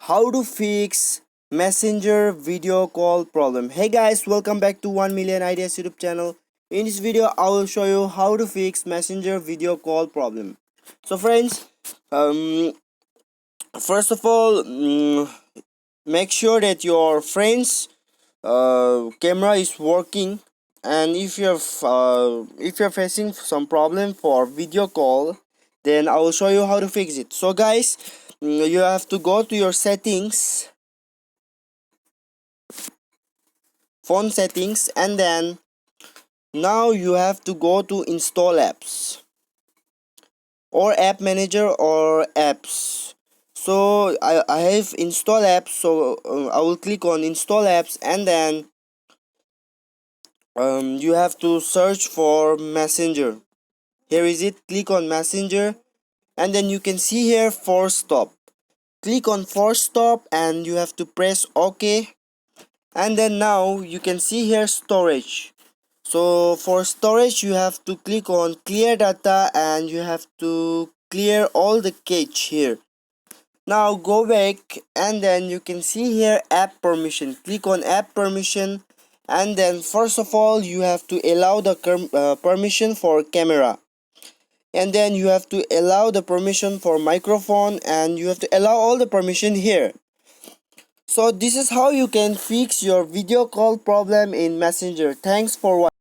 how to fix messenger video call problem. Hey guys, welcome back to 1 million ideas YouTube channel. In this video I will show you how to fix messenger video call problem. So friends, first of all, make sure that your friends camera is working, and if you're facing some problem for video call, then I will show you how to fix it. So guys, you have to go to your settings, phone settings, and then now you have to go to install apps or app manager or apps. So I have install apps, so I will click on install apps, and then you have to search for messenger. Here is it. Click on messenger, and then you can see here force stop. Click on force stop and you have to press OK. And then now you can see here storage. So for storage you have to click on clear data and you have to clear all the cache here. Now go back and then you can see here app permission. Click on app permission, and then first of all you have to allow the permission for camera, and then you have to allow the permission for microphone, and you have to allow all the permission here. So this is how you can fix your video call problem in Messenger. Thanks for watching.